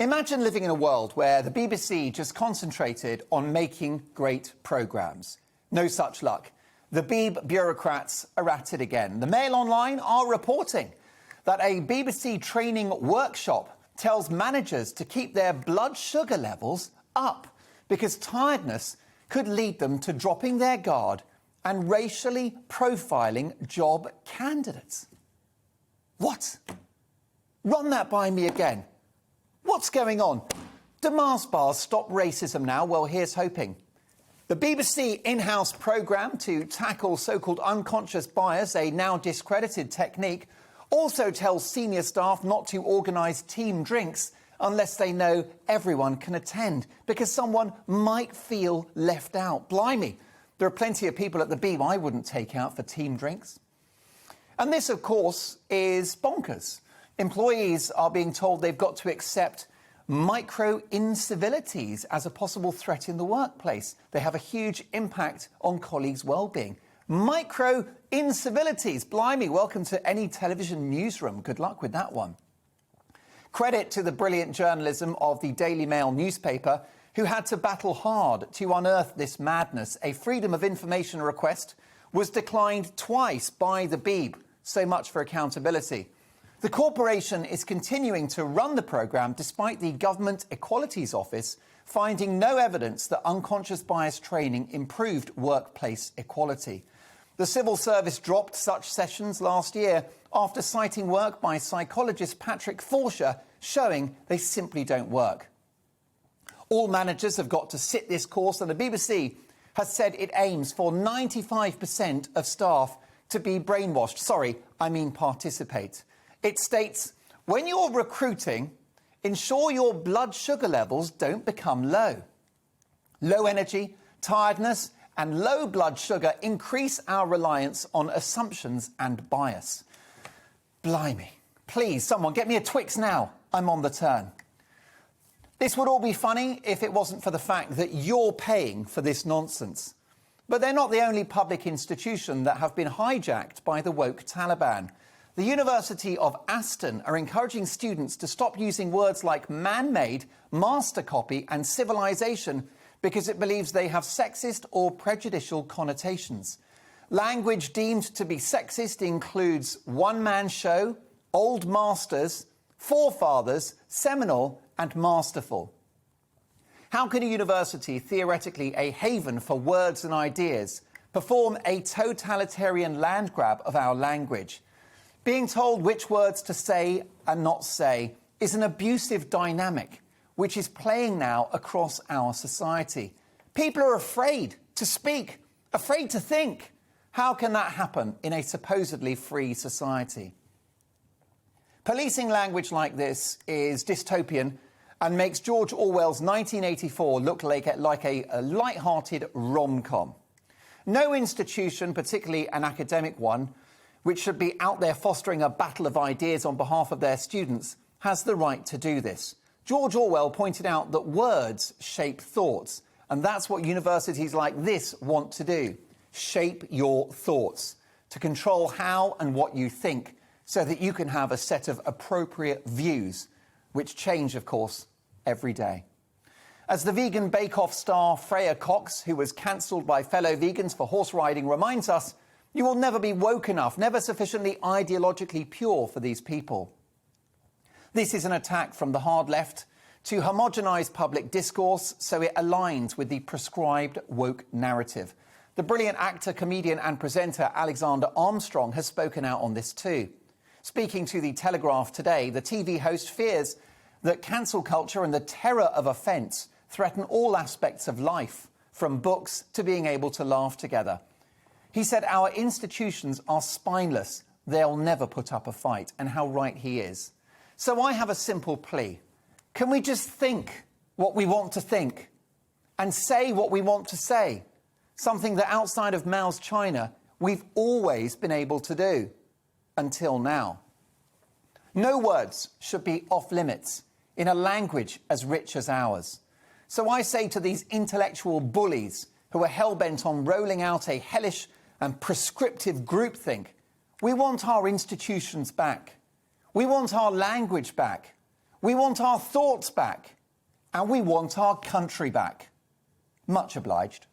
Imagine living in a world where the BBC just concentrated on making great programmes. No such luck. The Beeb bureaucrats are at it again. The Mail Online are reporting that a BBC training workshop tells managers to keep their blood sugar levels up because tiredness could lead them to dropping their guard and racially profiling job candidates. What? Run that by me again. What's going on? Do Mars bars stop racism now? Well, here's hoping. The BBC in-house programme to tackle so-called unconscious bias, a now discredited technique, also tells senior staff not to organise team drinks unless they know everyone can attend, because someone might feel left out. Blimey, there are plenty of people at the Beeb I wouldn't take out for team drinks. And this, of course, is bonkers. Employees are being told they've got to accept micro-incivilities as a possible threat in the workplace. They have a huge impact on colleagues' well-being. Micro-incivilities. Blimey, welcome to any television newsroom. Good luck with that one. Credit to the brilliant journalism of the Daily Mail newspaper, who had to battle hard to unearth this madness. A Freedom of Information request was declined twice by the Beeb. So much for accountability. The corporation is continuing to run the programme despite the Government Equalities Office finding no evidence that unconscious bias training improved workplace equality. The civil service dropped such sessions last year after citing work by psychologist Patrick Forsher showing they simply don't work. All managers have got to sit this course, and the BBC has said it aims for 95% of staff to be brainwashed. Sorry, I mean participate. It states, when you're recruiting, ensure your blood sugar levels don't become low. Low energy, tiredness and low blood sugar increase our reliance on assumptions and bias. Blimey. Please, someone, get me a Twix now. I'm on the turn. This would all be funny if it wasn't for the fact that you're paying for this nonsense. But they're not the only public institution that have been hijacked by the woke Taliban. The University of Aston are encouraging students to stop using words like man-made, master copy and civilization because it believes they have sexist or prejudicial connotations. Language deemed to be sexist includes one-man show, old masters, forefathers, seminal and masterful. How can a university, theoretically a haven for words and ideas, perform a totalitarian land grab of our language? Being told which words to say and not say is an abusive dynamic which is playing now across our society. People are afraid to speak, afraid to think. How can that happen in a supposedly free society? Policing language like this is dystopian and makes George Orwell's 1984 look like a light-hearted rom-com. No institution, particularly an academic one, which should be out there fostering a battle of ideas on behalf of their students, has the right to do this. George Orwell pointed out that words shape thoughts, and that's what universities like this want to do. Shape your thoughts, to control how and what you think, so that you can have a set of appropriate views, which change, of course, every day. As the vegan Bake-Off star Freya Cox, who was cancelled by fellow vegans for horse riding, reminds us, you will never be woke enough, never sufficiently ideologically pure for these people. This is an attack from the hard left to homogenise public discourse so it aligns with the prescribed woke narrative. The brilliant actor, comedian and presenter Alexander Armstrong has spoken out on this too. Speaking to The Telegraph today, the TV host fears that cancel culture and the terror of offence threaten all aspects of life, from books to being able to laugh together. He said our institutions are spineless. They'll never put up a fight, and how right he is. So I have a simple plea. Can we just think what we want to think and say what we want to say? Something that outside of Mao's China, we've always been able to do, until now. No words should be off limits in a language as rich as ours. So I say to these intellectual bullies who are hell-bent on rolling out a hellish and prescriptive groupthink, we want our institutions back. We want our language back. We want our thoughts back, and we want our country back. Much obliged.